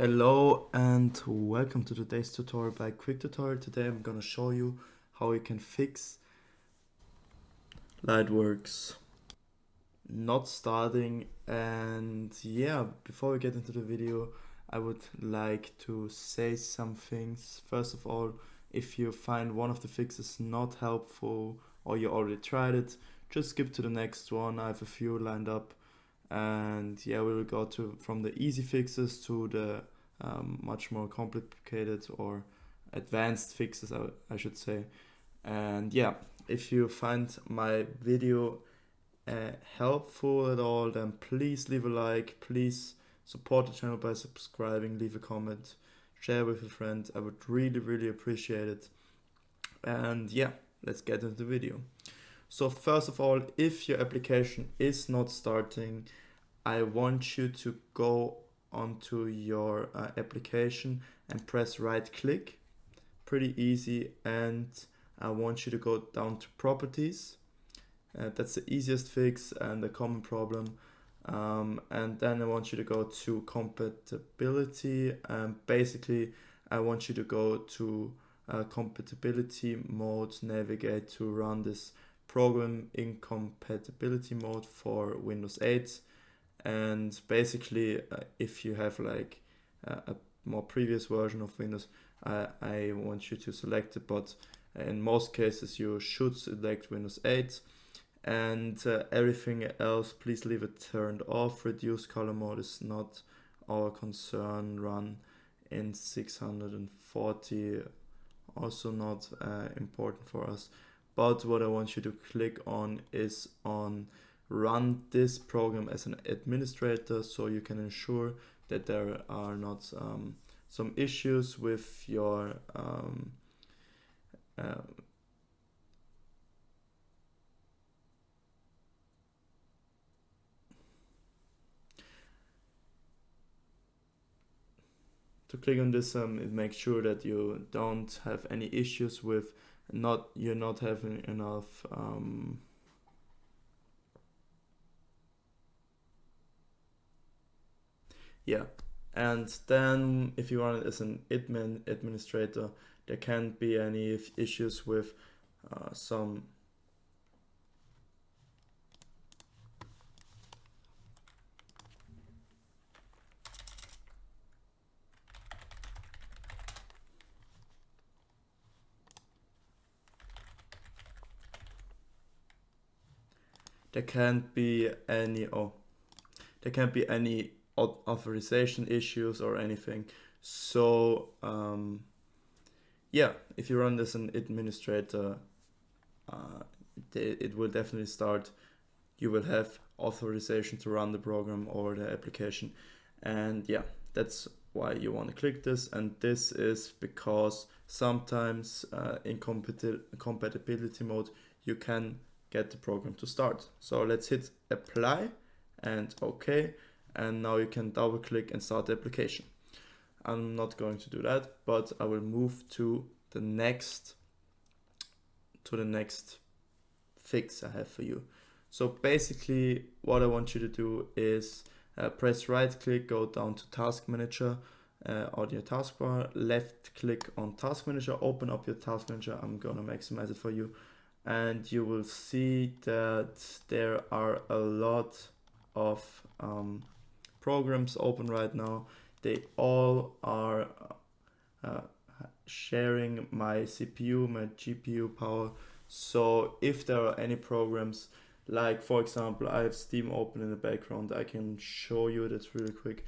Hello and welcome to today's tutorial by Quick Tutorial. Today I'm gonna show you how you can fix Lightworks not starting. And yeah, before we get into the video, I would like to say some things. First of all, if you find one of the fixes not helpful or you already tried it, just skip to the next one. I have a few lined up, and yeah, we will go from the easy fixes to the much more complicated or advanced fixes, I should say. And yeah, if you find my video helpful at all, then please leave a like, please support the channel by subscribing, leave a comment, share with a friend. I would really appreciate it. And yeah, let's get into the video. So first of all, if your application is not starting, I want you to go onto your application and press right click. Pretty easy. And I want you to go down to properties. That's the easiest fix and a common problem. And then I want you to go to compatibility. Basically, I want you to go to compatibility mode, navigate to run this program in compatibility mode for Windows 8. And basically, if you have like a more previous version of Windows, I want you to select it, but in most cases you should select Windows 8. And everything else, please leave it turned off. Reduce color mode is not our concern. Run in 640, also not important for us. But what I want you to click on is on run this program as an administrator, so you can ensure that there are not some issues with your to click on this, it makes sure that you don't have any issues with you're not having enough yeah. And then if you run it as an administrator, there can't be any issues with some there can't be any authorization issues or anything. So yeah, if you run this as an administrator, it will definitely start. You will have authorization to run the program or the application. And yeah, that's why you want to click this. And this is because sometimes in compatibility mode you can get the program to start. So let's hit apply and OK, and now you can double click and start the application. I'm not going to do that, but I will move to the next fix I have for you. So basically what I want you to do is press right click, go down to task manager on your taskbar, left click on task manager, open up your task manager. I'm gonna maximize it for you, and you will see that there are a lot of programs open right now. They all are sharing my CPU, my GPU power. So if there are any programs, like for example, I have Steam open in the background, I can show you that really quick.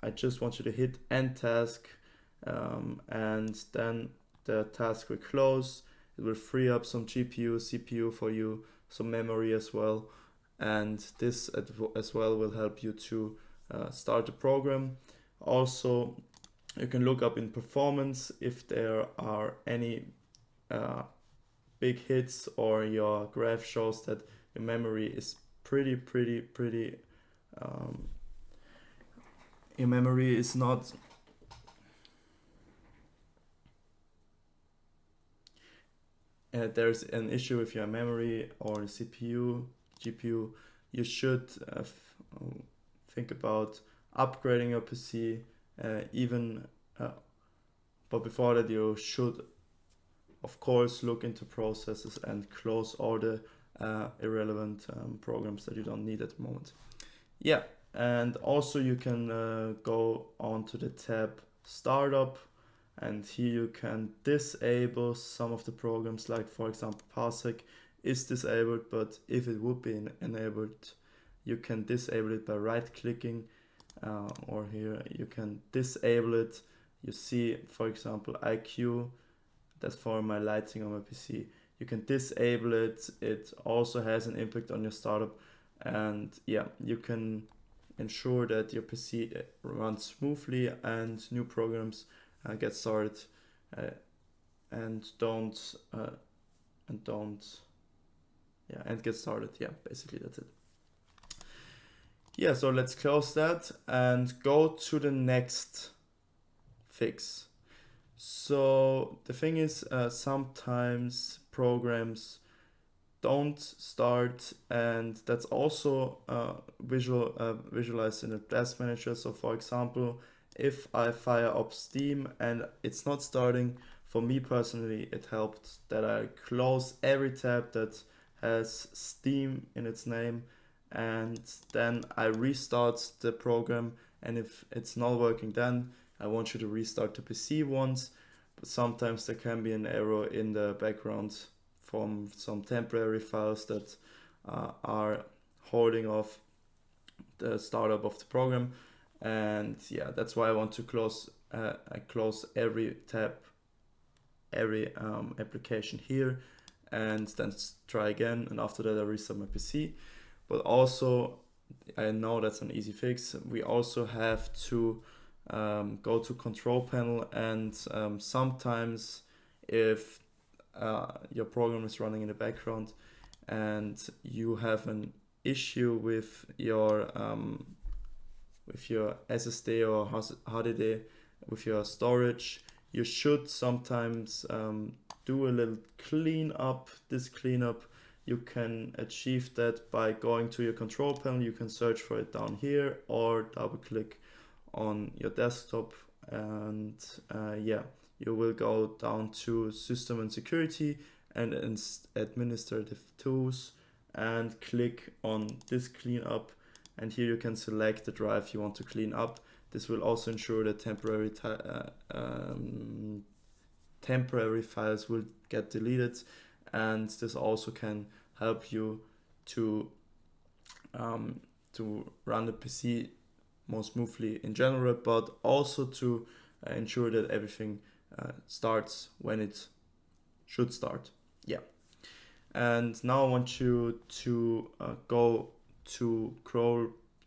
I just want you to hit end task, and then the task will close. It will free up some GPU, CPU for you, some memory as well. And this as well will help you to start the program. Also, you can look up in performance if there are any big hits, or your graph shows that your memory is pretty your memory is not there's an issue with your memory or CPU, GPU, you should think about upgrading your PC even but before that you should of course look into processes and close all the irrelevant programs that you don't need at the moment. Yeah, and also you can go on to the tab Startup, and here you can disable some of the programs, like for example Parsec is disabled, but if it would be enabled, you can disable it by right clicking, or here you can disable it. You see, for example, IQ, that's for my lighting on my PC. You can disable it. It also has an impact on your startup, and yeah, you can ensure that your PC runs smoothly and new programs get started, and don't and get started. Yeah, basically that's it. Yeah, so let's close that and go to the next fix. So the thing is, sometimes programs don't start, and that's also visualized in the task manager. So for example, if I fire up Steam and it's not starting, for me personally, it helped that I close every tab that has Steam in its name, and then I restart the program. And if it's not working, then I want you to restart the PC once. But sometimes there can be an error in the background from some temporary files that are holding off the startup of the program. And yeah, that's why I want to close every tab, every application here, and then try again, and after that I restart my PC. But also, I know that's an easy fix, we also have to go to control panel, and sometimes if your program is running in the background and you have an issue with your SSD or HDD, with your storage, you should sometimes do a little cleanup. This cleanup, you can achieve that by going to your control panel. You can search for it down here or double click on your desktop, and yeah, you will go down to System and Security and Administrative Tools and click on this cleanup, and here you can select the drive you want to clean up. This will also ensure that temporary files will get deleted, and this also can help you to run the PC more smoothly in general, but also to ensure that everything starts when it should start. Yeah. And now I want you to go to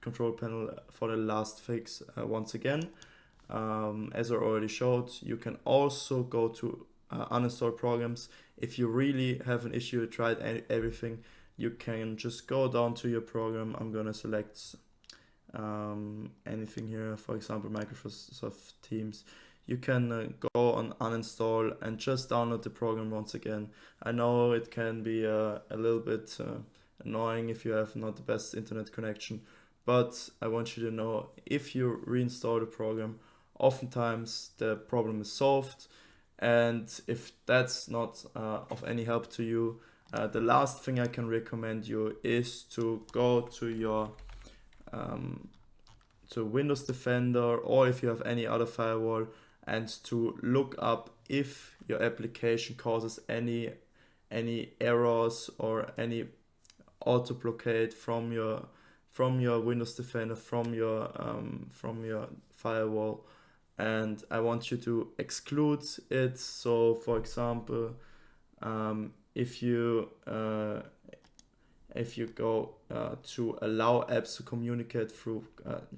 control panel for the last fix once again. As I already showed, you can also go to uninstall programs. If you really have an issue, tried everything, you can just go down to your program. I'm gonna select anything here, for example Microsoft Teams. You can go on uninstall and just download the program once again. I know it can be a little bit annoying if you have not the best internet connection, but I want you to know, if you reinstall the program, oftentimes the problem is solved. And if that's not of any help to you, the last thing I can recommend you is to go to your to Windows Defender, or if you have any other firewall, and to look up if your application causes any errors or any auto blockade from your Windows Defender, from your firewall, and I want you to exclude it. So for example, if you go to allow apps to communicate through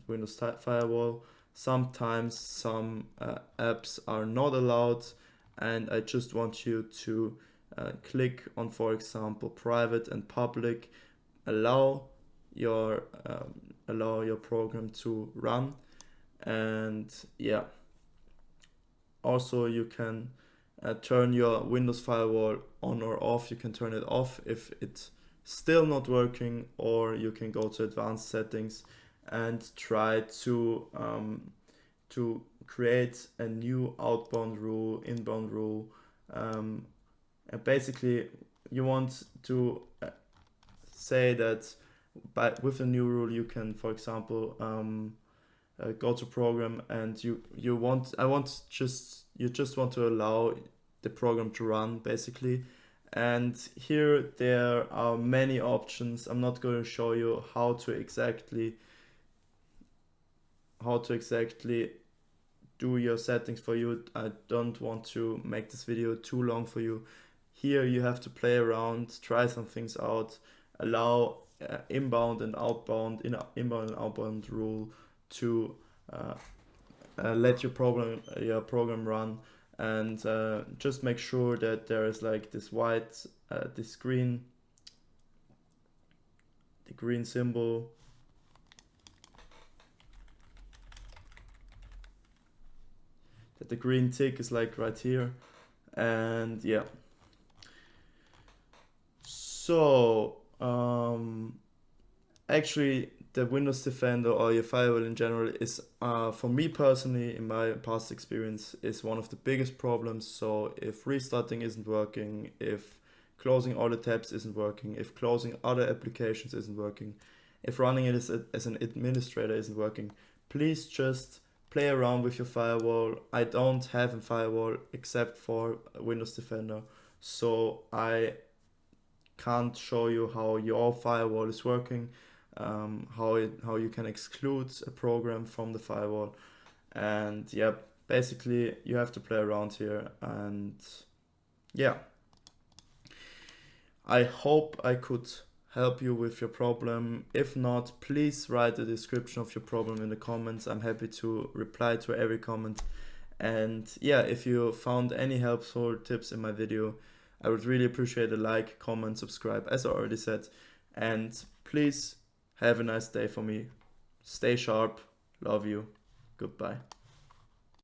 Windows Firewall, sometimes some apps are not allowed, and I just want you to click on, for example, private and public, allow your program to run. And yeah, also you can turn your Windows Firewall on or off. You can turn it off if it's still not working, or you can go to advanced settings and try to to create a new outbound rule, inbound rule. And basically, you want to say that with a new rule, you can, for example, go to program, and you just want to allow the program to run, basically. And here there are many options. I'm not going to show you how to exactly do your settings for you. I don't want to make this video too long for you. Here you have to play around, try some things out, allow inbound and outbound rule to let your program run, and just make sure that there is like this white the green symbol, that the green tick is like right here. And yeah, so actually the Windows Defender or your firewall in general is, for me personally, in my past experience, is one of the biggest problems. So if restarting isn't working, if closing all the tabs isn't working, if closing other applications isn't working, if running it as an administrator isn't working, please just play around with your firewall. I don't have a firewall except for Windows Defender, so I can't show you how your firewall is working, how you can exclude a program from the firewall. And yeah, basically you have to play around here. And yeah, I hope I could help you with your problem. If not, please write the description of your problem in the comments. I'm happy to reply to every comment. And yeah, if you found any helpful tips in my video, I would really appreciate a like, comment, subscribe, as I already said. And please have a nice day for me. Stay sharp. Love you. Goodbye.